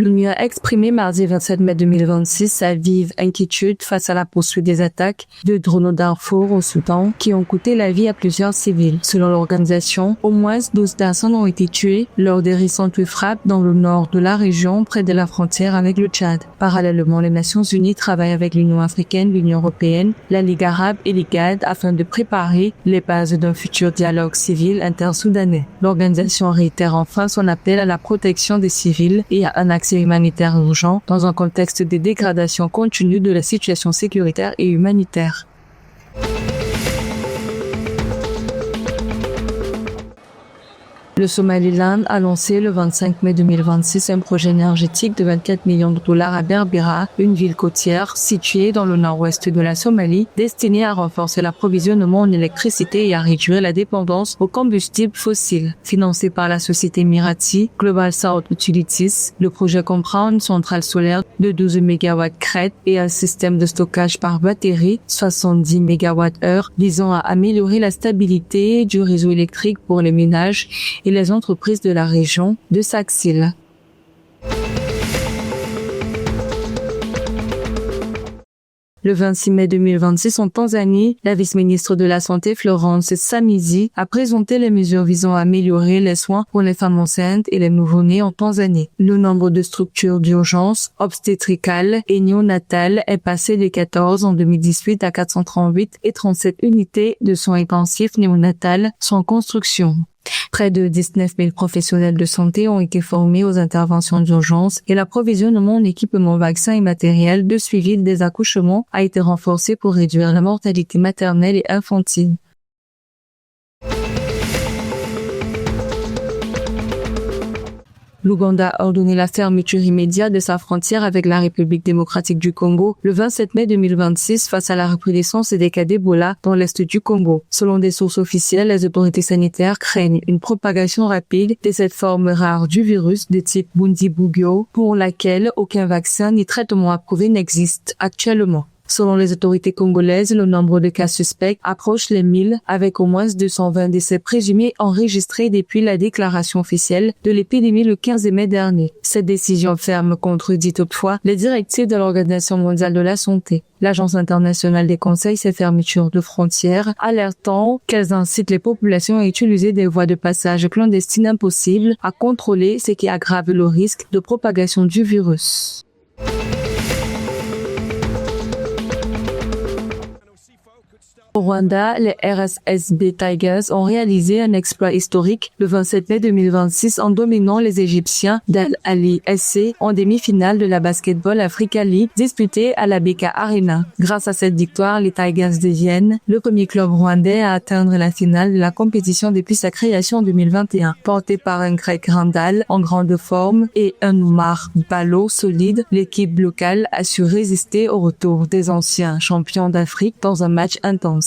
L'ONU a exprimé mardi 27 mai 2026 sa vive inquiétude face à la poursuite des attaques de drones au Darfour au Soudan qui ont coûté la vie à plusieurs civils. Selon l'organisation, au moins 12 personnes ont été tuées lors des récentes frappes dans le nord de la région près de la frontière avec le Tchad. Parallèlement, les Nations Unies travaillent avec l'Union africaine, l'Union européenne, la Ligue arabe et l'IGAD afin de préparer les bases d'un futur dialogue civil intersoudanais. L'organisation réitère enfin son appel à la protection des civils et à un accès humanitaire urgent dans un contexte de dégradation continue de la situation sécuritaire et humanitaire. Le Somaliland a lancé le 25 mai 2026 un projet énergétique de 24 millions de dollars à Berbera, une ville côtière située dans le nord-ouest de la Somalie, destinée à renforcer l'approvisionnement en électricité et à réduire la dépendance aux combustibles fossiles. Financé par la société Mirati Global South Utilities, le projet comprend une centrale solaire de 12 MW crête et un système de stockage par batterie 70 MWh visant à améliorer la stabilité du réseau électrique pour les ménages et les entreprises de la région de Saxil. Le 26 mai 2026 en Tanzanie, la vice-ministre de la Santé Florence Samizi a présenté les mesures visant à améliorer les soins pour les femmes enceintes et les nouveau-nés en Tanzanie. Le nombre de structures d'urgence obstétricales et néonatales est passé de 14 en 2018 à 438 et 37 unités de soins intensifs néonatales sont en construction. Près de 19 000 professionnels de santé ont été formés aux interventions d'urgence et l'approvisionnement en équipements, vaccins et matériel de suivi des accouchements a été renforcé pour réduire la mortalité maternelle et infantile. L'Ouganda a ordonné la fermeture immédiate de sa frontière avec la République démocratique du Congo le 27 mai 2026 face à la recrudescence des cas d'Ebola dans l'est du Congo. Selon des sources officielles, les autorités sanitaires craignent une propagation rapide de cette forme rare du virus de type Bundibugyo pour laquelle aucun vaccin ni traitement approuvé n'existe actuellement. Selon les autorités congolaises, le nombre de cas suspects approche les 1000 avec au moins 220 décès présumés enregistrés depuis la déclaration officielle de l'épidémie le 15 mai dernier. Cette décision ferme contredit toutefois les directives de l'Organisation mondiale de la santé. L'Agence internationale déconseille ces fermetures de frontières, alertant qu'elles incitent les populations à utiliser des voies de passage clandestines impossibles à contrôler, ce qui aggrave le risque de propagation du virus. Au Rwanda, les RSSB Tigers ont réalisé un exploit historique le 27 mai 2026 en dominant les Égyptiens d'Al Ahly SC en demi-finale de la Basketball Africa League disputée à la BK Arena. Grâce à cette victoire, les Tigers deviennent le premier club rwandais à atteindre la finale de la compétition depuis sa création en 2021. Porté par un Greg Randall en grande forme et un Oumar Ballo solide, l'équipe locale a su résister au retour des anciens champions d'Afrique dans un match intense.